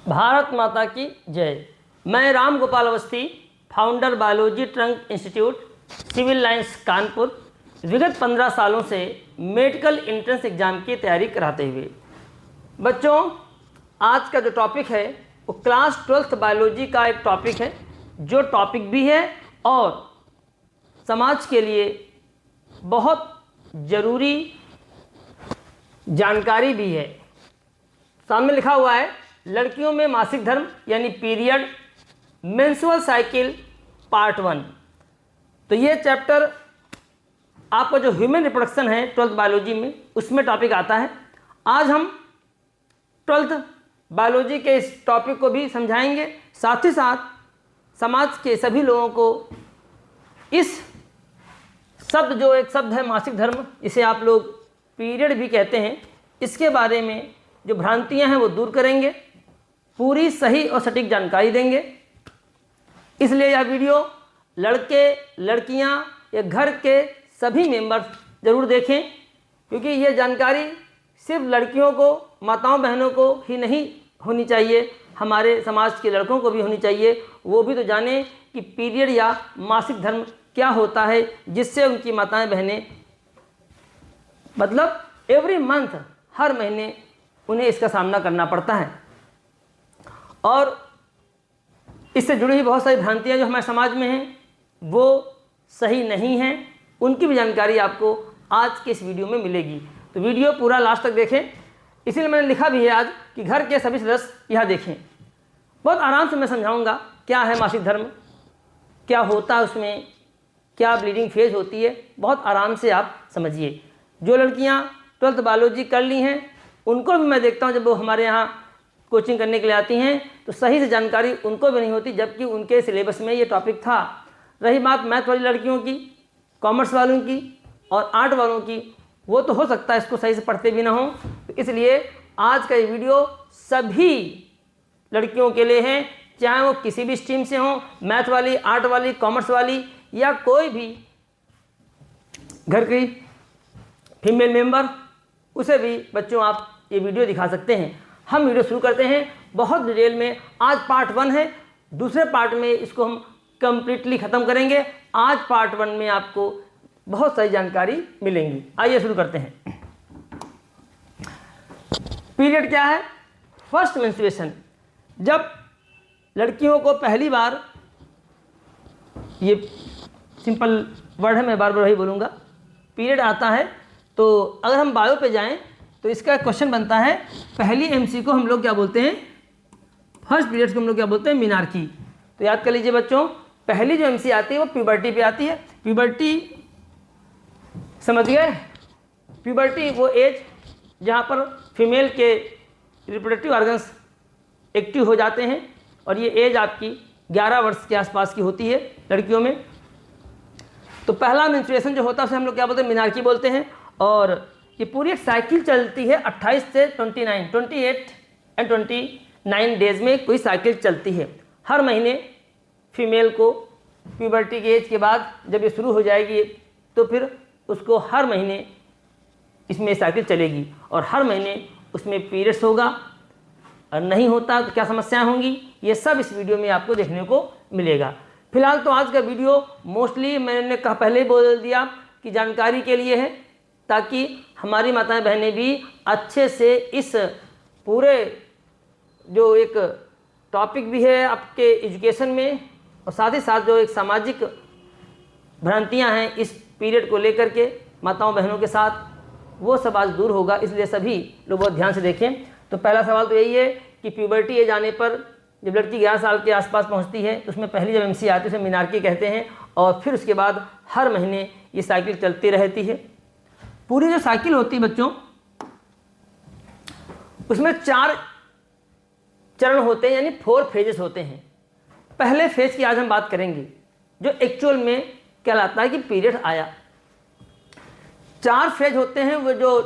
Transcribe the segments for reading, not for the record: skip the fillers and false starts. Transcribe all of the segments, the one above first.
भारत माता की जय। मैं Ram Gopal Awasthi, founder biology trunk institute, civil lines Kanpur, विगत 15 सालों से मेडिकल एंट्रेंस एग्ज़ाम की तैयारी कराते हुए। बच्चों, आज का जो टॉपिक है वो क्लास 12th बायोलॉजी का एक टॉपिक है, जो टॉपिक भी है और समाज के लिए बहुत ज़रूरी जानकारी भी है। सामने लिखा हुआ है लड़कियों में मासिक धर्म यानी पीरियड, मेंस्ट्रुअल साइकिल पार्ट 1। तो ये चैप्टर आपका जो ह्यूमन रिप्रोडक्शन है 12th बायोलॉजी में, उसमें टॉपिक आता है। आज हम 12th बायोलॉजी के इस टॉपिक को भी समझाएंगे, साथ ही साथ समाज के सभी लोगों को इस शब्द, जो एक शब्द है मासिक धर्म, इसे आप लोग पीरियड भी कहते हैं, इसके बारे में जो भ्रांतियां हैं वो दूर करेंगे, पूरी सही और सटीक जानकारी देंगे। इसलिए यह वीडियो लड़के लड़कियां या घर के सभी मेंबर्स ज़रूर देखें, क्योंकि ये जानकारी सिर्फ लड़कियों को, माताओं बहनों को ही नहीं होनी चाहिए, हमारे समाज के लड़कों को भी होनी चाहिए। वो भी तो जाने कि पीरियड या मासिक धर्म क्या होता है, जिससे उनकी माताएं बहनें, मतलब एवरी मंथ, हर महीने उन्हें इसका सामना करना पड़ता है। और इससे जुड़ी हुई बहुत सारी भ्रांतियां जो हमारे समाज में हैं वो सही नहीं हैं, उनकी भी जानकारी आपको आज के इस वीडियो में मिलेगी। तो वीडियो पूरा लास्ट तक देखें। इसीलिए मैंने लिखा भी है आज कि घर के सभी सदस्य यह देखें। बहुत आराम से मैं समझाऊंगा क्या है मासिक धर्म, क्या होता है उसमें, क्या ब्लीडिंग फेज होती है, बहुत आराम से आप समझिए। जो लड़कियां 12th बायोलॉजी कर ली हैं उनको भी मैं देखता हूं, जब वो हमारे यहाँ कोचिंग करने के लिए आती हैं तो सही से जानकारी उनको भी नहीं होती, जबकि उनके सिलेबस में ये टॉपिक था। रही बात मैथ वाली लड़कियों की, कॉमर्स वालों की और आर्ट वालों की, वो तो हो सकता है इसको सही से पढ़ते भी ना हो। तो इसलिए आज का ये वीडियो सभी लड़कियों के लिए है, चाहे वो किसी भी स्ट्रीम से हो, मैथ वाली, आर्ट वाली, कॉमर्स वाली, या कोई भी घर की फीमेल मेंबर, उसे भी बच्चों आप ये वीडियो दिखा सकते हैं। हम वीडियो शुरू करते हैं बहुत डिटेल में। आज पार्ट 1 है, दूसरे पार्ट में इसको हम कंप्लीटली ख़त्म करेंगे। आज पार्ट 1 में आपको बहुत सारी जानकारी मिलेंगी। आइए शुरू करते हैं। पीरियड क्या है? First menstruation. जब लड़कियों को पहली बार, ये सिंपल वर्ड है, मैं बार बार वही बोलूँगा, पीरियड आता है, तो अगर हम बायो पे जाएं तो इसका क्वेश्चन बनता है, पहली एमसी को हम लोग क्या बोलते हैं, फर्स्ट पीरियड को हम लोग क्या बोलते हैं, मिनार्की। तो याद कर लीजिए बच्चों, पहली जो एमसी आती है वो प्यूबर्टी पे आती है। प्यूबर्टी समझ गए? प्यूबर्टी वो एज जहाँ पर फीमेल के रिप्रोडक्टिव ऑर्गन्स एक्टिव हो जाते हैं, और ये एज आपकी 11 वर्ष के आसपास की होती है लड़कियों में। तो पहला मेंस्ट्रुएशन जो होता है उसे हम लोग क्या बोलते हैं, मिनार्की बोलते हैं। और ये पूरी एक साइकिल चलती है 28 से 29, 28 एंड 29 डेज में कोई साइकिल चलती है। हर महीने फीमेल को प्यूबर्टी के एज के बाद जब ये शुरू हो जाएगी तो फिर उसको हर महीने इसमें साइकिल चलेगी, और हर महीने उसमें पीरियड्स होगा, और नहीं होता तो क्या समस्याएं होंगी, ये सब इस वीडियो में आपको देखने को मिलेगा। फिलहाल तो आज का वीडियो मोस्टली मैंने पहले ही बोल दिया कि जानकारी के लिए है, ताकि हमारी माताएं बहनें भी अच्छे से इस पूरे जो एक टॉपिक भी है आपके एजुकेशन में, और साथ ही साथ जो एक सामाजिक भ्रांतियां हैं इस पीरियड को लेकर के माताओं बहनों के साथ, वो सब आज दूर होगा। इसलिए सभी लोग बहुत ध्यान से देखें। तो पहला सवाल तो यही है कि प्यूबर्टी एज आने पर जब लड़की 11 साल के आसपास पहुंचती है तो उसमें पहली जब एमसी आती है उसे मिनार्की कहते हैं, और फिर उसके बाद हर महीने ये साइकिल चलती रहती है। पूरी जो साइकिल होती है बच्चों, उसमें 4 चरण होते हैं, यानी 4 फेजेस होते हैं। पहले फेज की आज हम बात करेंगे, जो एक्चुअल में कहलाता है कि पीरियड आया। 4 फेज होते हैं, वो जो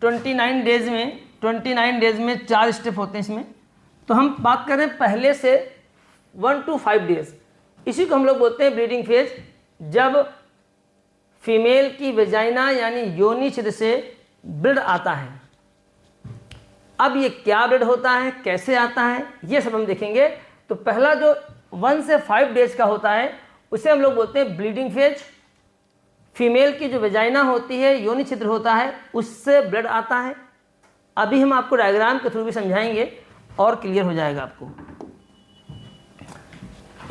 29 डेज में 4 स्टेप होते हैं इसमें। तो हम बात करें पहले से 1 to 5 डेज, इसी को हम लोग बोलते हैं ब्लीडिंग फेज। जब फीमेल की वेजाइना यानी योनि छिद्र से ब्लड आता है, अब ये क्या ब्लड होता है, कैसे आता है, ये सब हम देखेंगे। तो पहला जो 1 से 5 डेज का होता है उसे हम लोग बोलते हैं ब्लीडिंग फेज। फीमेल की जो वेजाइना होती है, योनि छिद्र होता है, उससे ब्लड आता है। अभी हम आपको डायग्राम के थ्रू भी समझाएंगे और क्लियर हो जाएगा आपको।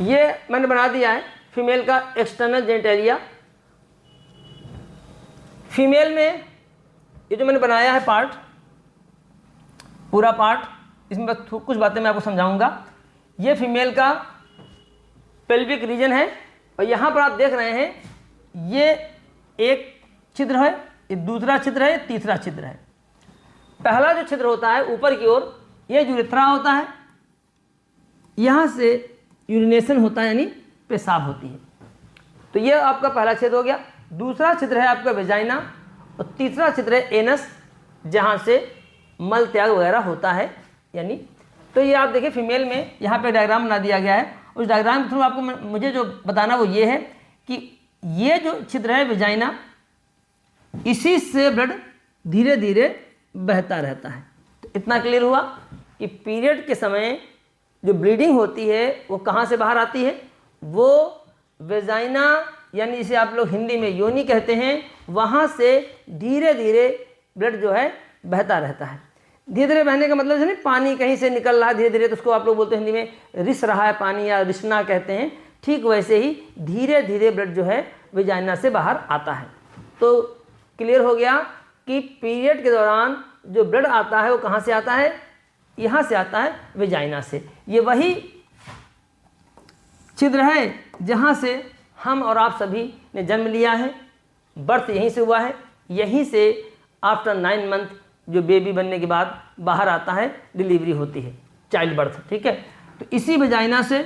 ये मैंने बना दिया है फीमेल का एक्सटर्नल जेनिटेलिया। फीमेल में ये जो मैंने बनाया है पार्ट, पूरा पार्ट, इसमें बस कुछ बातें मैं आपको समझाऊंगा। ये फीमेल का पेल्विक रीजन है और यहाँ पर आप देख रहे हैं ये एक छिद्र है, ये दूसरा छिद्र है, ये तीसरा छिद्र है। पहला जो छिद्र होता है ऊपर की ओर, ये यूरेथ्रा होता है, यहाँ से यूरिनेशन होता है यानी पेशाब होती है। तो ये आपका पहला छिद्र हो गया। दूसरा छिद्र है आपका वेजाइना और तीसरा छिद्र है एनस, जहाँ से मल त्याग वगैरह होता है यानी। तो ये आप देखिए फीमेल में यहाँ पे डायग्राम बना दिया गया है। उस डायग्राम के थ्रू आपको मुझे जो बताना वो ये है कि ये जो छिद्र है वेजाइना, इसी से ब्लड धीरे धीरे बहता रहता है। तो इतना क्लियर हुआ कि पीरियड के समय जो ब्लीडिंग होती है वो कहाँ से बाहर आती है, वो वेजाइना यानी जिसे आप लोग हिंदी में योनि कहते हैं, वहाँ से धीरे धीरे ब्लड जो है बहता रहता है। धीरे धीरे बहने का मतलब है ना, पानी कहीं से निकल रहा है धीरे धीरे, तो उसको आप लोग बोलते हैं हिंदी में रिस रहा है पानी या रिसना कहते हैं। ठीक वैसे ही धीरे धीरे ब्लड जो है वेजाइना से बाहर आता है। तो क्लियर हो गया कि पीरियड के दौरान जो ब्लड आता है वो कहाँ से आता है, यहाँ से आता है वेजाइना से। ये वही छिद्र है जहाँ से हम और आप सभी ने जन्म लिया है, बर्थ यहीं से हुआ है, यहीं से आफ्टर 9 मंथ जो बेबी बनने के बाद बाहर आता है, डिलीवरी होती है, चाइल्ड बर्थ। ठीक है, तो इसी वेजाइना से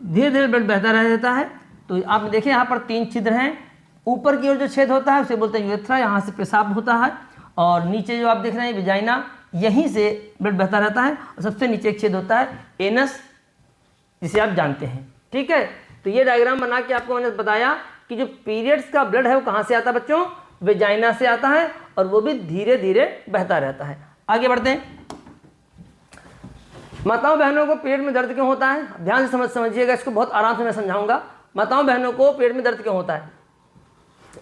धीरे धीरे ब्लड बहता रहता है। तो आप देखिए यहाँ पर 3 छिद्र हैं। ऊपर की ओर जो छेद होता है उसे बोलते हैं यूरेथ्रा, यहाँ से पेशाब होता है, और नीचे जो आप देख रहे हैं वेजाइना, यहीं से ब्लड बहता रहता है। और सबसे नीचे एक छेद होता है एनस, जिसे आप जानते हैं। ठीक है, तो ये डायग्राम बना के आपको मैंने बताया कि जो पीरियड्स का ब्लड है वो कहाँ से आता है बच्चों, वेजाइना से आता है, और वो भी धीरे धीरे बहता रहता है। आगे बढ़ते हैं। माताओं बहनों को पेट में दर्द क्यों होता है, ध्यान से समझिएगा, इसको बहुत आराम से मैं समझाऊंगा। माताओं बहनों को पेट में दर्द क्यों होता है,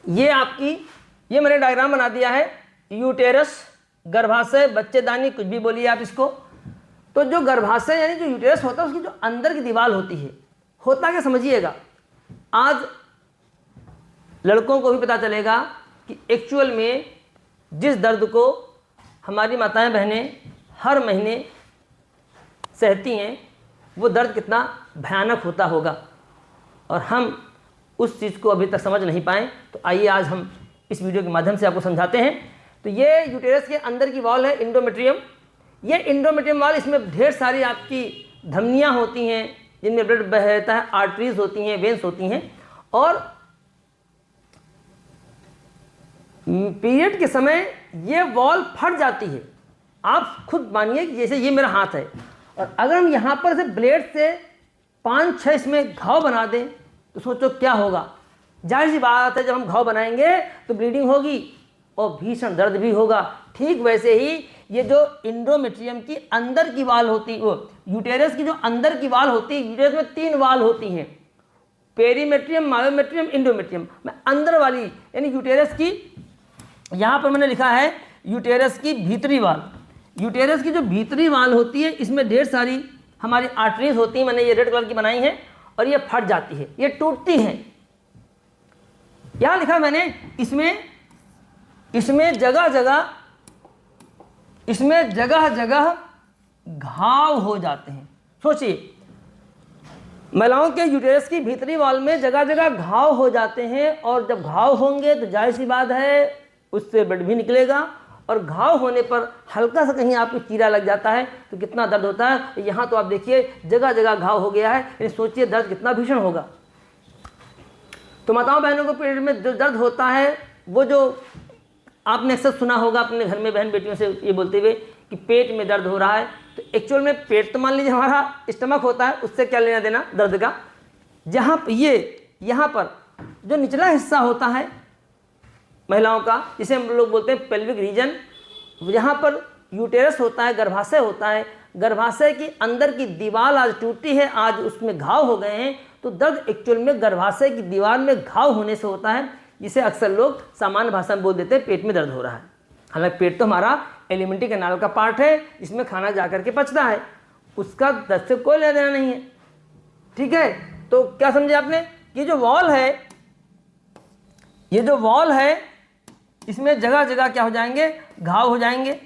ये मैंने डायग्राम बना दिया है। यूटेरस, गर्भाशय, बच्चेदानी, कुछ भी बोलिए आप इसको। तो जो गर्भाशय यानी जो यूटेरस होता है उसकी जो अंदर की दीवार होती है, होता क्या समझिएगा। आज लड़कों को भी पता चलेगा कि एक्चुअल में जिस दर्द को हमारी माताएं बहनें हर महीने सहती हैं, वो दर्द कितना भयानक होता होगा, और हम उस चीज़ को अभी तक समझ नहीं पाए। तो आइए आज हम इस वीडियो के माध्यम से आपको समझाते हैं। तो ये यूटेरस के अंदर की वॉल है इंडोमेट्रियम। ये इंडोमेट्रियम वॉल, इसमें ढेर सारी आपकी धमनियाँ होती हैं जिनमें ब्लड बहता है, आर्टरीज होती हैं, वेंस होती हैं, और पीरियड के समय ये वॉल फट जाती है। आप खुद मानिए कि जैसे ये मेरा हाथ है, और अगर हम यहाँ पर से ब्लेड से 5-6 इसमें घाव बना दें तो सोचो क्या होगा। जाहिर सी बात है, जब हम घाव बनाएंगे तो ब्लीडिंग होगी और भीषण दर्द भी होगा। ठीक वैसे ही ये जो इंडोमेट्रियम की अंदर की वाल होती, वो यूटेरस की जो अंदर की वाल होती है, यूटेरस में 3 वाल होती हैं, पेरीमेट्रियम, मायोमेट्रियम, इंडोमेट्रियम। मैं अंदर वाली यानी यूटेरस की, यहाँ पर मैंने लिखा है यूटेरस की भीतरी वाल। यूटेरस की जो भीतरी वाल होती है, इसमें ढेर सारी हमारी आर्टरीज होती हैं, मैंने ये रेड कलर की बनाई है, और ये फट जाती है, ये टूटती हैं। यहाँ लिखा मैंने, इसमें जगह जगह घाव हो जाते हैं। सोचिए, महिलाओं के यूटेरस की भीतरी वाल में जगह जगह घाव हो जाते हैं, और जब घाव होंगे तो जाहिर सी बात है उससे ब्लड भी निकलेगा, और घाव होने पर हल्का सा कहीं आपको चीरा लग जाता है तो कितना दर्द होता है। यहाँ तो आप देखिए जगह जगह घाव हो गया है, यानी सोचिए दर्द कितना भीषण होगा। तो माताओं बहनों को पेट में जो दर्द होता है, वो जो आपने अक्सर सुना होगा अपने घर में बहन बेटियों से ये बोलते हुए कि पेट में दर्द हो रहा है, तो एक्चुअल में पेट तो मान लीजिए हमारा स्टमक होता है, उससे क्या लेना देना दर्द का। यहाँ पर जो निचला हिस्सा होता है महिलाओं का, जिसे हम लोग बोलते हैं पेल्विक रीजन, यहाँ पर यूटेरस होता है, गर्भाशय होता है, गर्भाशय की अंदर की दीवार आज टूटी है, आज उसमें घाव हो गए हैं, तो दर्द एक्चुअल में गर्भाशय की दीवार में घाव होने से होता है, जिसे अक्सर लोग सामान्य भाषा में बोल देते हैं पेट में दर्द हो रहा है। हालांकि पेट तो हमारा एलिमेंट्री कैनाल का पार्ट है, जिसमें खाना जा करके पचता है, उसका दर्द से कोई लेना देना नहीं है। ठीक है, तो क्या समझे आपने? ये जो वॉल है, ये जो वॉल है, इसमें जगह जगह क्या हो जाएंगे? घाव हो जाएंगे,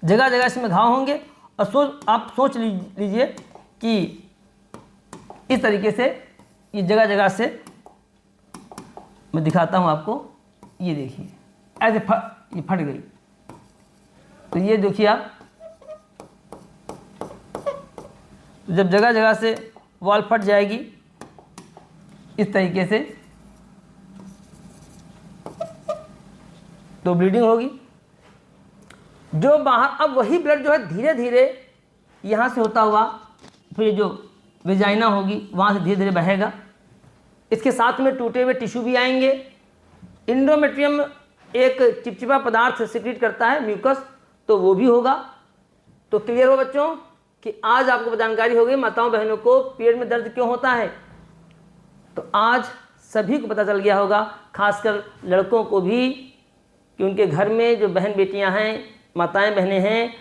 जगह जगह इसमें घाव होंगे। और आप सोच लीजिए कि इस तरीके से ये जगह जगह से, मैं दिखाता हूँ आपको, ये देखिए ऐसे ये फट गई, तो ये देखिए आप, जब जगह जगह से वॉल फट जाएगी इस तरीके से, तो ब्लीडिंग होगी जो बाहर। अब वही ब्लड जो है धीरे धीरे यहाँ से होता हुआ फिर जो वेजाइना होगी वहाँ से धीरे धीरे बहेगा। इसके साथ में टूटे हुए टिश्यू भी आएंगे। इंडोमेट्रियम एक चिपचिपा पदार्थ सिक्रीट करता है, म्यूकस, तो वो भी होगा। तो क्लियर हो बच्चों कि आज आपको जानकारी हो गई माताओं बहनों को पीरियड में दर्द क्यों होता है। तो आज सभी को पता चल गया होगा, खासकर लड़कों को भी, कि उनके घर में जो बहन बेटियां हैं, माताएं बहनें हैं,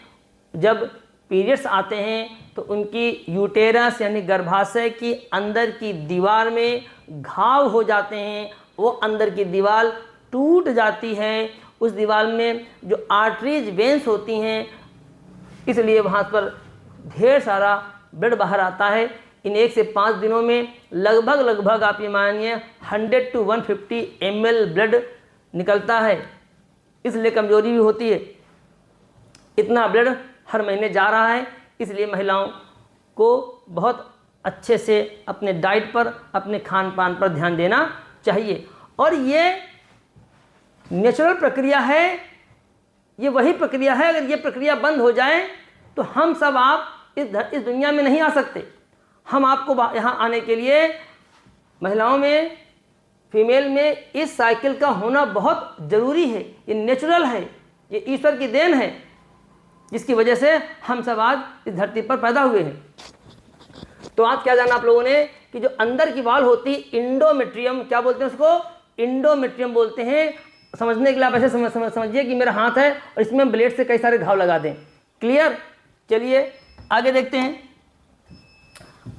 जब पीरियड्स आते हैं तो उनकी यूटेरस यानी गर्भाशय की अंदर की दीवार में घाव हो जाते हैं। वो अंदर की दीवार टूट जाती है, उस दीवार में जो आर्टरीज वेंस होती हैं, इसलिए वहाँ पर ढेर सारा ब्लड बाहर आता है। इन 1 से 5 दिनों में लगभग आप ये मानिए 100 to 150 ml ब्लड निकलता है, इसलिए कमजोरी भी होती है। इतना ब्लड हर महीने जा रहा है, इसलिए महिलाओं को बहुत अच्छे से अपने डाइट पर, अपने खान पान पर ध्यान देना चाहिए। और ये नेचुरल प्रक्रिया है, ये वही प्रक्रिया है। अगर ये प्रक्रिया बंद हो जाए तो हम सब आप इस दुनिया में नहीं आ सकते। हम आपको यहाँ आने के लिए महिलाओं में, फीमेल में इस साइकिल का होना बहुत ज़रूरी है। ये नेचुरल है, ये ईश्वर की देन है, जिसकी वजह से हम सब आज इस धरती पर पैदा हुए हैं। तो आज क्या जाना आप लोगों ने कि जो अंदर की वाल होती है इंडोमेट्रियम, क्या बोलते हैं उसको? इंडोमेट्रियम बोलते हैं। समझने के लिए आप ऐसे समझिए कि मेरा हाथ है और इसमें ब्लेड से कई सारे घाव लगा दें। क्लियर? चलिए आगे देखते हैं।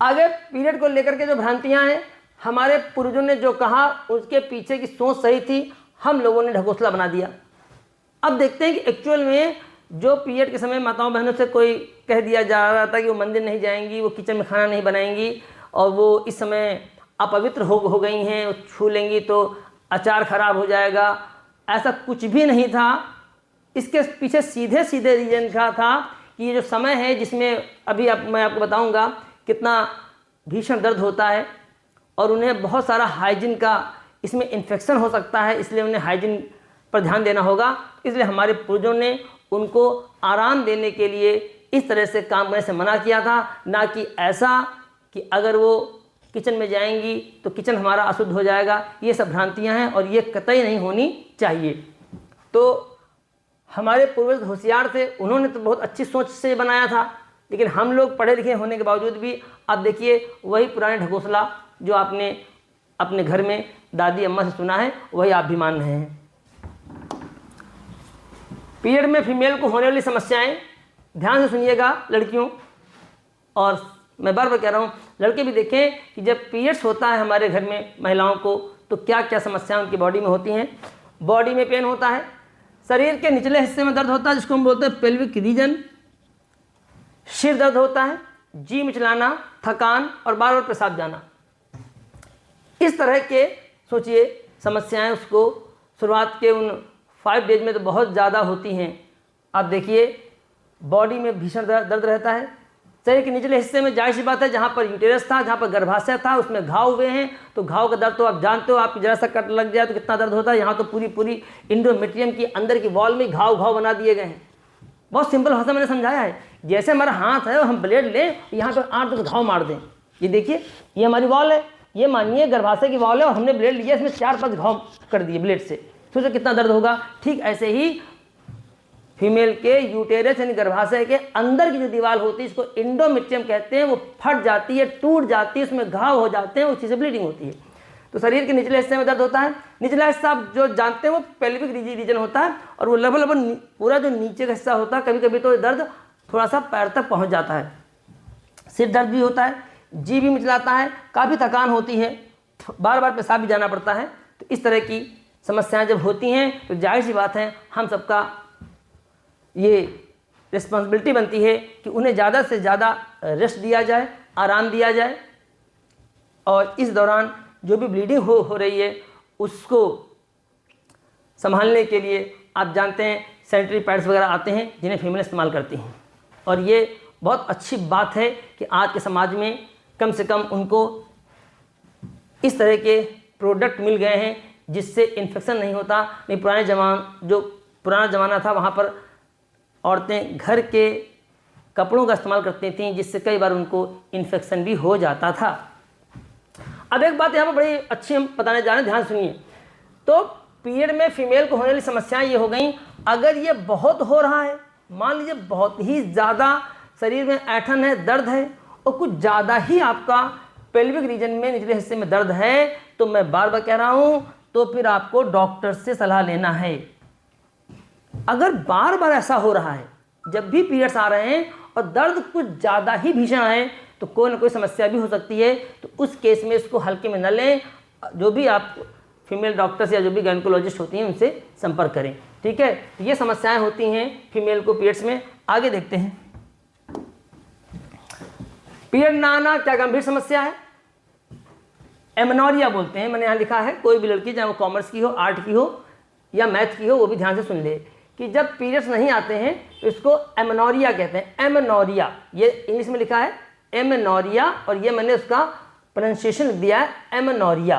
आगे पीरियड को लेकर के जो भ्रांतियां हैं, हमारे पूर्वजों ने जो कहा उसके पीछे की सोच सही थी, हम लोगों ने ढकोसला बना दिया। अब देखते हैं कि एक्चुअल में जो पीरियड के समय माताओं बहनों से कोई कह दिया जा रहा था कि वो मंदिर नहीं जाएंगी, वो किचन में खाना नहीं बनाएंगी, और वो इस समय अपवित्र हो गई हैं, वो छू लेंगी तो अचार खराब हो जाएगा, ऐसा कुछ भी नहीं था। इसके पीछे सीधे सीधे रीजन का था कि ये जो समय है जिसमें अभी मैं आपको बताऊंगा कितना भीषण दर्द होता है, और उन्हें बहुत सारा हाइजीन का इसमें इन्फेक्शन हो सकता है, इसलिए उन्हें हाइजीन पर ध्यान देना होगा। इसलिए हमारे पूर्वजों ने उनको आराम देने के लिए इस तरह से काम करने से मना किया था, ना कि ऐसा कि अगर वो किचन में जाएंगी तो किचन हमारा अशुद्ध हो जाएगा। ये सब भ्रांतियां हैं और ये कतई नहीं होनी चाहिए। तो हमारे पूर्वज होशियार थे, उन्होंने तो बहुत अच्छी सोच से बनाया था, लेकिन हम लोग पढ़े लिखे होने के बावजूद भी अब देखिए वही पुराने ढकोसला जो आपने अपने घर में दादी अम्मा से सुना है, वही आप भी मान रहे हैं। पीरियड में फीमेल को होने वाली समस्याएं, ध्यान से सुनिएगा लड़कियों, और मैं बार बार कह रहा हूँ लड़के भी देखें कि जब पीरियड्स होता है हमारे घर में महिलाओं को तो क्या क्या समस्याएं उनकी बॉडी में होती हैं। बॉडी में पेन होता है, शरीर के निचले हिस्से में दर्द होता है जिसको हम बोलते हैं पेल्विक रीजन, सिर दर्द होता है, जी मिचलाना, थकान और बार बार पेशाब जाना। इस तरह के सोचिए समस्याएं उसको शुरुआत के उन 5 डेज में तो बहुत ज़्यादा होती हैं। आप देखिए बॉडी में भीषण दर्द रहता है। शरीर के निचले हिस्से में जाहिर सी बात है जहाँ पर यूटेरस था, जहाँ पर गर्भाशय था, उसमें घाव हुए हैं, तो घाव का दर्द तो आप जानते हो, आपकी जरा सा कट लग जाए तो कितना दर्द होता है। यहाँ तो पूरी इंडोमेट्रियम की अंदर की वॉल में घाव बना दिए गए हैं। बहुत सिंपल भाषा मैंने समझाया है, जैसे हमारा हाथ है हम ब्लेड लें, यहाँ पर 8-10 घाव मार दें। ये देखिए ये हमारी वॉल है, ये मानिए गर्भाशय की वॉल है और हमने ब्लेड लिया, इसमें 4-5 घाव कर दिए ब्लेड से, सोचो कितना दर्द होगा। ठीक ऐसे ही फीमेल के यूटेरस यानी गर्भाशय के अंदर की जो दीवार होती है, इसको इंडोमेट्रियम कहते हैं, वो फट जाती है, टूट जाती है, उसमें घाव हो जाते हैं, उसी से ब्लीडिंग होती है। तो शरीर के निचले हिस्से में दर्द होता है। निचला हिस्सा आप जो जानते हैं वो पेल्विक रीजन होता है, और वो लगभग पूरा जो नीचे का हिस्सा होता है, कभी कभी तो दर्द थोड़ा सा पैर तक पहुंच जाता है। सिर दर्द भी होता है, जी भी मिचलाता है, काफ़ी थकान होती है, बार बार पेशाब भी जाना पड़ता है। तो इस तरह की समस्याएं जब होती हैं तो जाहिर सी बात है हम सबका ये रिस्पॉन्सिबिलिटी बनती है कि उन्हें ज़्यादा से ज़्यादा रेस्ट दिया जाए, आराम दिया जाए, और इस दौरान जो भी ब्लीडिंग हो रही है उसको संभालने के लिए आप जानते हैं सैनिटरी पैड्स वगैरह आते हैं जिन्हें फीमेल इस्तेमाल करती हैं। और ये बहुत अच्छी बात है कि आज के समाज में कम से कम उनको इस तरह के प्रोडक्ट मिल गए हैं जिससे इन्फेक्शन नहीं होता। नहीं, पुराना ज़माना था वहाँ पर औरतें घर के कपड़ों का इस्तेमाल करती थीं, जिससे कई बार उनको इन्फेक्शन भी हो जाता था। अब एक बात यहाँ पर बड़ी अच्छी हम बताने जा रहे हैं, ध्यान सुनिए। तो पीरियड में फीमेल को होने वाली समस्याएं ये हो गई, अगर ये बहुत हो रहा है, मान लीजिए बहुत ही ज़्यादा शरीर में ऐंठन है, दर्द है, और कुछ ज़्यादा ही आपका पेल्विक रीजन में निचले हिस्से में दर्द है, तो मैं बार बार कह रहा हूँ, तो फिर आपको डॉक्टर से सलाह लेना है। अगर बार बार ऐसा हो रहा है, जब भी पीरियड्स आ रहे हैं और दर्द कुछ ज़्यादा ही भीषण है, तो कोई ना कोई समस्या भी हो सकती है। तो उस केस में इसको हल्के में न लें, जो भी आप फीमेल डॉक्टर्स या जो भी गायनेकोलॉजिस्ट होती हैं उनसे संपर्क करें, ठीक है। तो ये समस्याएं होती हैं फीमेल को पीरियड्स में। आगे देखते हैं, पीरियड ना आना क्या गंभीर समस्या है? एमेनोरिया बोलते हैं, मैंने यहाँ लिखा है। कोई भी लड़की, चाहे वो कॉमर्स की हो, आर्ट की हो या मैथ की हो, वो भी ध्यान से सुन ले कि जब पीरियड्स नहीं आते हैं तो इसको एमेनोरिया कहते हैं। एमेनोरिया, ये इंग्लिश में लिखा है एमेनोरिया, और ये मैंने उसका प्रोनाउंसिएशन लिख दिया है एमेनोरिया।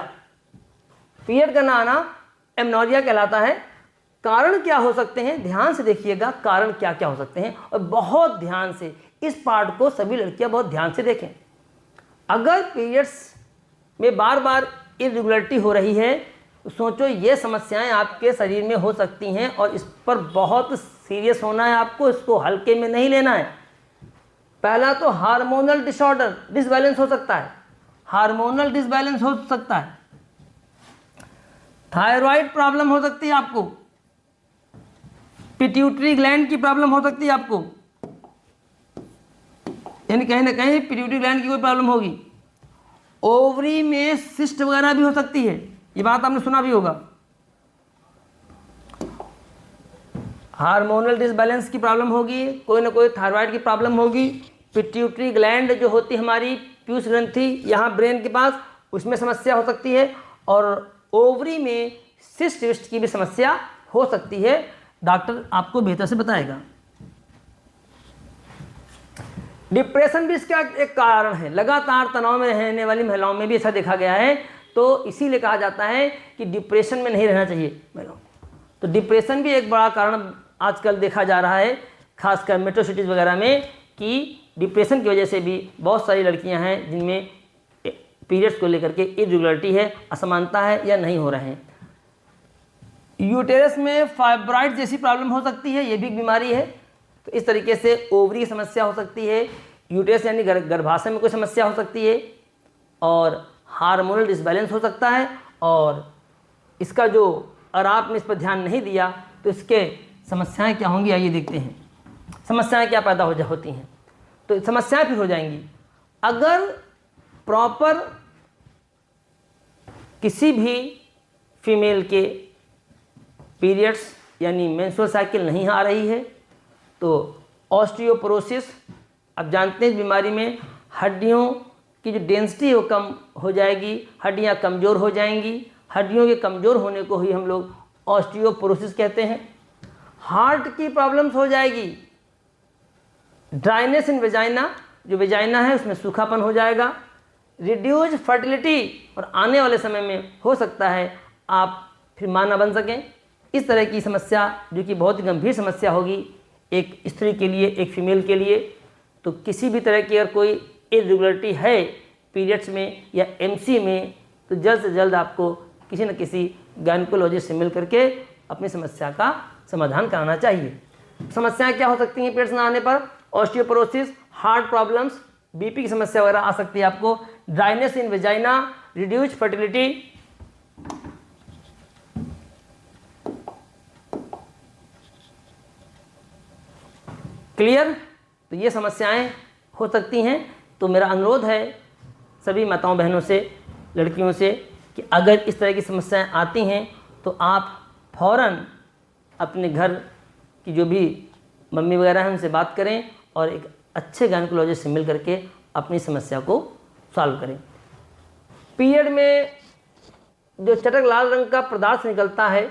पीरियड का ना आना एमेनोरिया कहलाता है। कारण क्या हो सकते हैं, ध्यान से देखिएगा, कारण क्या क्या हो सकते हैं, और बहुत ध्यान से इस पार्ट को सभी लड़कियां बहुत ध्यान से देखें। अगर पीरियड्स में बार बार इरेगुलरिटी हो रही है तो सोचो ये समस्याएं आपके शरीर में हो सकती हैं, और इस पर बहुत सीरियस होना है आपको, इसको हल्के में नहीं लेना है। पहला तो हार्मोनल डिसऑर्डर, डिसबैलेंस हो सकता है, हार्मोनल डिसबैलेंस हो सकता है, थायराइड प्रॉब्लम हो सकती है आपको, पिट्यूटरी ग्लैंड की प्रॉब्लम हो सकती है आपको, यानी कहीं ना कहीं पिट्यूटरी ग्लैंड की कोई प्रॉब्लम होगी। ओवरी में सिस्ट वगैरह भी हो सकती है, ये बात आपने सुना भी होगा। हार्मोनल डिसबैलेंस की प्रॉब्लम होगी, कोई ना कोई थायराइड की प्रॉब्लम होगी, पिट्यूटरी ग्लैंड जो होती है हमारी पीयूष ग्रंथि यहाँ ब्रेन के पास, उसमें समस्या हो सकती है, और ओवरी में सिस्ट विस्ट की भी समस्या हो सकती है। डॉक्टर आपको बेहतर से बताएगा। डिप्रेशन भी इसका एक कारण है। लगातार तनाव में रहने वाली महिलाओं में भी ऐसा देखा गया है, तो इसीलिए कहा जाता है कि डिप्रेशन में नहीं रहना चाहिए महिलाओं। तो डिप्रेशन भी एक बड़ा कारण आजकल देखा जा रहा है, खासकर मेट्रो सिटीज़ वगैरह में, कि डिप्रेशन की वजह से भी बहुत सारी लड़कियां हैं जिनमें पीरियड्स को लेकर के इरेगुलरिटी है, असमानता है या नहीं हो रहे हैं। यूटेरस में फाइब्रॉइड जैसी प्रॉब्लम हो सकती है, ये भी एक बीमारी है। तो इस तरीके से ओवरी की समस्या हो सकती है, यूटेरस यानी गर्भाशय में कोई समस्या हो सकती है, और हार्मोनल डिसबैलेंस हो सकता है। और इसका जो, अगर आपने इस पर ध्यान नहीं दिया तो इसके समस्याएं क्या होंगी, आइए देखते हैं समस्याएं क्या पैदा होती हैं। तो समस्याएं फिर हो जाएंगी अगर प्रॉपर किसी भी फीमेल के पीरियड्स यानी मेंस्ट्रुअल साइकिल नहीं आ रही है। तो ऑस्टियोपोरोसिस, अब जानते हैं इस बीमारी में हड्डियों की जो डेंसिटी है वो कम हो जाएगी, हड्डियां कमज़ोर हो जाएंगी। हड्डियों के कमज़ोर होने को ही हम लोग ऑस्टियोपोरोसिस कहते हैं। हार्ट की प्रॉब्लम्स हो जाएगी, ड्राइनेस इन वेजाइना, जो वेजाइना है उसमें सूखापन हो जाएगा। रिड्यूज फर्टिलिटी, और आने वाले समय में हो सकता है आप फिर मां ना बन सकें। इस तरह की समस्या जो कि बहुत ही गंभीर समस्या होगी एक स्त्री के लिए, एक फीमेल के लिए। तो किसी भी तरह की अगर कोई इरेगुलरिटी है पीरियड्स में या एमसी में, तो जल्द से जल्द आपको किसी न किसी गायनेकोलॉजिस्ट से मिल करके अपनी समस्या का समाधान कराना चाहिए। समस्याएं क्या हो सकती हैं पीरियड्स ना आने पर? ऑस्टियोपोरोसिस, हार्ट प्रॉब्लम्स, बीपी की समस्या वगैरह आ सकती है आपको, ड्राइनेस इन वेजाइना, रिड्यूस्ड फर्टिलिटी, क्लियर? तो ये समस्याएं हो सकती हैं। तो मेरा अनुरोध है सभी माताओं बहनों से, लड़कियों से, कि अगर इस तरह की समस्याएं आती हैं तो आप फ़ौरन अपने घर की जो भी मम्मी वगैरह हैं उनसे बात करें और एक अच्छे गायनेकोलॉजिस्ट से मिल करके अपनी समस्या को सॉल्व करें। पीरियड में जो चटक लाल रंग का पदार्थ निकलता है,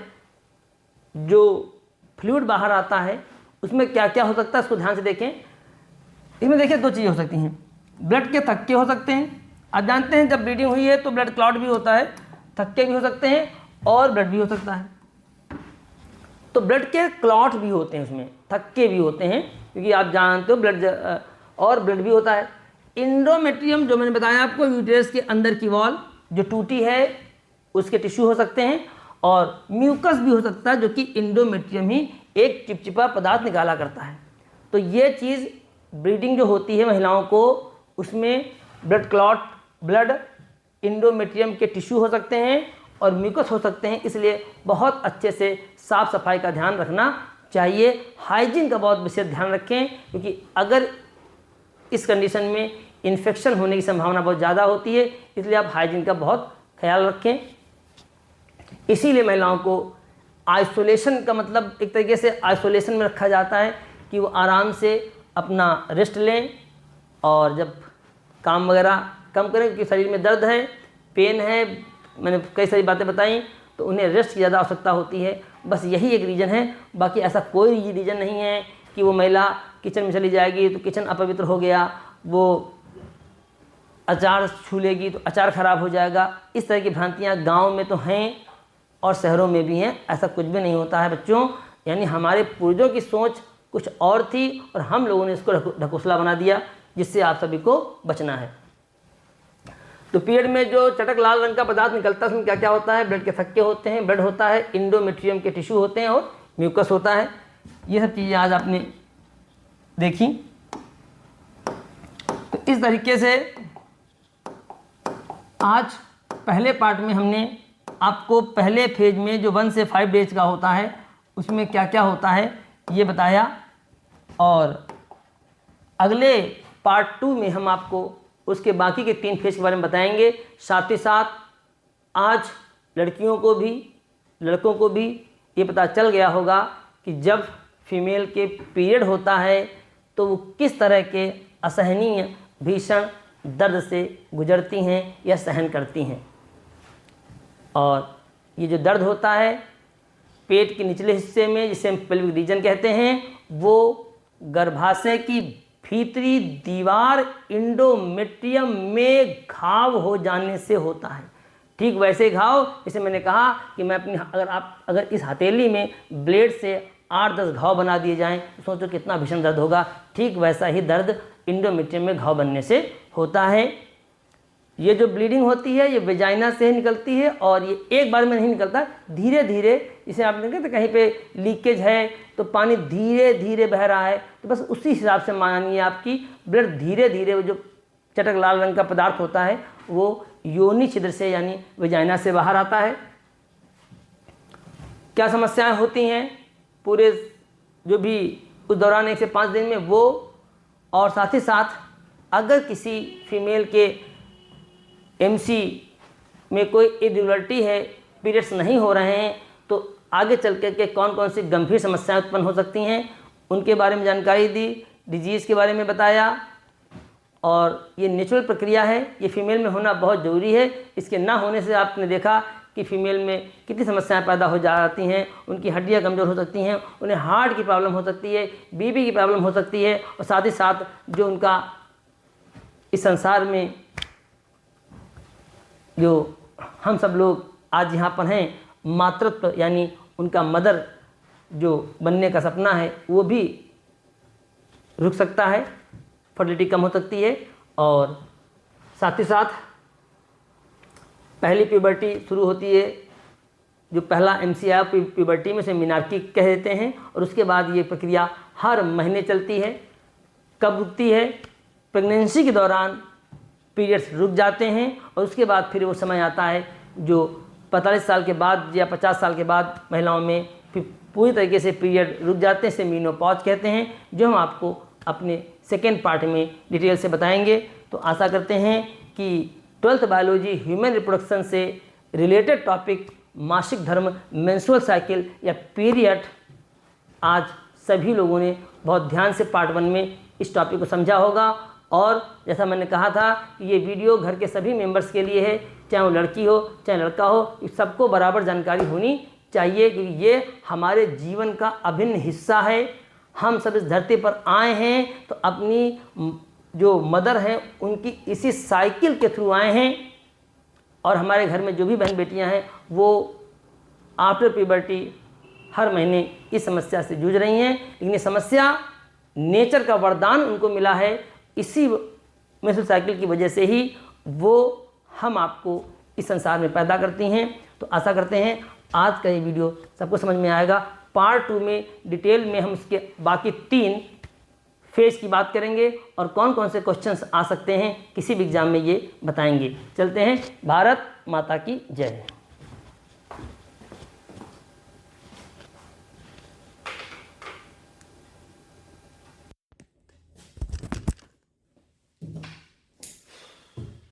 जो फ्लूइड बाहर आता है, उसमें क्या क्या हो सकता है इसको ध्यान से देखें। इसमें देखिए दो चीज़ें हो सकती हैं, ब्लड के थक्के हो सकते हैं। आप जानते हैं जब ब्लीडिंग हुई है तो ब्लड क्लॉट भी होता है, थक्के भी हो सकते हैं और ब्लड भी हो सकता है। तो ब्लड के क्लॉट भी होते हैं, उसमें थक्के भी होते हैं, क्योंकि आप जानते हो ब्लड और ब्लड भी होता है। इंडोमेट्रियम जो मैंने बताया आपको, यूटेरस के अंदर की वॉल जो टूटी है उसके टिश्यू हो सकते हैं, और म्यूकस भी हो सकता है जो कि इंडोमेट्रियम ही एक चिपचिपा पदार्थ निकाला करता है। तो ये चीज़ ब्लीडिंग जो होती है महिलाओं को, उसमें ब्लड क्लॉट, ब्लड, इंडोमेट्रियम के टिश्यू हो सकते हैं और म्यूकस हो सकते हैं। इसलिए बहुत अच्छे से साफ़ सफाई का ध्यान रखना चाहिए, हाइजीन का बहुत विशेष ध्यान रखें, क्योंकि अगर इस कंडीशन में इन्फेक्शन होने की संभावना बहुत ज़्यादा होती है। इसलिए आप हाइजीन का बहुत ख्याल रखें। इसीलिए महिलाओं को आइसोलेशन का मतलब एक तरीके से आइसोलेशन में रखा जाता है कि वो आराम से अपना रेस्ट लें और जब काम वगैरह कम करें, क्योंकि शरीर में दर्द है, पेन है, मैंने कई सारी बातें बताई, तो उन्हें रेस्ट की ज़्यादा आवश्यकता होती है। बस यही एक रीज़न है, बाकी ऐसा कोई रीज़न नहीं है कि वो महिला किचन में चली जाएगी तो किचन अपवित्र हो गया, वो अचार छू लेगी तो अचार ख़राब हो जाएगा। इस तरह की भ्रांतियाँ गाँव में तो हैं और शहरों में भी हैं, ऐसा कुछ भी नहीं होता है बच्चों। यानी हमारे पूर्वजों की सोच कुछ और थी और हम लोगों ने इसको ढकोसला बना दिया, जिससे आप सभी को बचना है। तो पीरियड में जो चटक लाल रंग का पदार्थ निकलता है उसमें क्या क्या होता है? ब्लड के थक्के होते हैं, ब्लड होता है, इंडोमेट्रियम के टिश्यू होते हैं और म्यूकस होता है। ये सब चीज़ें आज आपने देखी। तो इस तरीके से आज पहले पार्ट में हमने आपको पहले फेज में जो 1 से 5 डेज का होता है उसमें क्या क्या होता है ये बताया, और अगले पार्ट 2 में हम आपको उसके बाकी के 3 फेज के बारे में बताएंगे। साथ ही साथ आज लड़कियों को भी लड़कों को भी ये पता चल गया होगा कि जब फीमेल के पीरियड होता है तो वो किस तरह के असहनीय भीषण दर्द से गुजरती हैं या सहन करती हैं। और ये जो दर्द होता है पेट के निचले हिस्से में, जिसे हम पेल्विक रीजन कहते हैं, वो गर्भाशय की भीतरी दीवार इंडोमेट्रियम में घाव हो जाने से होता है। ठीक वैसे घाव जैसे मैंने कहा कि मैं अपनी अगर इस हथेली में ब्लेड से 8-10 घाव बना दिए जाएं तो सोचो कितना भीषण दर्द होगा। ठीक वैसा ही दर्द इंडोमेट्रियम में घाव बनने से होता है। ये जो ब्लीडिंग होती है ये वेजाइना से निकलती है और ये एक बार में नहीं निकलता, धीरे धीरे, जिसे आपने कहते कहीं पे लीकेज है तो पानी धीरे धीरे बह रहा है, तो बस उसी हिसाब से मानिए आपकी ब्लड धीरे धीरे, वो जो चटक लाल रंग का पदार्थ होता है वो योनि छिद्र से यानी वेजाइना से बाहर आता है। क्या समस्याएं होती हैं पूरे जो भी उस दौरान 1 से 5 दिन में वो, और साथ ही साथ अगर किसी फीमेल के एमसी में कोई इरेगुलरिटी है, पीरियड्स नहीं हो रहे हैं, तो आगे चल के कौन कौन सी गंभीर समस्याएं उत्पन्न हो सकती हैं उनके बारे में जानकारी दी, डिजीज़ के बारे में बताया। और ये नेचुरल प्रक्रिया है, ये फीमेल में होना बहुत ज़रूरी है। इसके ना होने से आपने देखा कि फीमेल में कितनी समस्याएं पैदा हो जाती हैं, उनकी हड्डियां कमज़ोर हो सकती हैं, उन्हें हार्ट की प्रॉब्लम हो सकती है, बीपी की प्रॉब्लम हो सकती है, और साथ ही साथ जो उनका इस संसार में जो हम सब लोग आज यहाँ पर हैं, मातृत्व यानी उनका मदर जो बनने का सपना है वो भी रुक सकता है, फर्टिलिटी कम हो सकती है। और साथ ही साथ पहली प्यूबर्टी शुरू होती है, जो पहला MCI प्यूबर्टी में से मिनार्की कह देते हैं, और उसके बाद ये प्रक्रिया हर महीने चलती है। कब रुकती है? प्रेगनेंसी के दौरान पीरियड्स रुक जाते हैं और उसके बाद फिर वो समय आता है जो 45 साल के बाद या 50 साल के बाद महिलाओं में फिर पूरी तरीके से पीरियड रुक जाते हैं। इसे मीनोपॉज कहते हैं, जो हम आपको अपने सेकेंड पार्ट में डिटेल से बताएंगे। तो आशा करते हैं कि 12th बायोलॉजी ह्यूमन रिप्रोडक्शन से रिलेटेड टॉपिक मासिक धर्म, मेंस्ट्रुअल साइकिल या पीरियड, आज सभी लोगों ने बहुत ध्यान से पार्ट 1 में इस टॉपिक को समझा होगा। और जैसा मैंने कहा था कि ये वीडियो घर के सभी मेंबर्स के लिए है, चाहे वो लड़की हो चाहे लड़का हो, सबको बराबर जानकारी होनी चाहिए, क्योंकि ये हमारे जीवन का अभिन्न हिस्सा है। हम सब इस धरती पर आए हैं तो अपनी जो मदर हैं उनकी इसी साइकिल के थ्रू आए हैं। और हमारे घर में जो भी बहन बेटियां हैं वो आफ्टर प्यूबर्टी हर महीने इस समस्या से जूझ रही हैं, लेकिन ये समस्या नेचर का वरदान उनको मिला है। इसी मेंस्ट्रुअल साइकिल की वजह से ही वो हम आपको इस संसार में पैदा करती हैं। तो आशा करते हैं आज का ये वीडियो सबको समझ में आएगा। पार्ट 2 में डिटेल में हम उसके बाकी 3 फेज की बात करेंगे और कौन कौन से क्वेश्चंस आ सकते हैं किसी भी एग्जाम में, ये बताएंगे। चलते हैं। भारत माता की जय।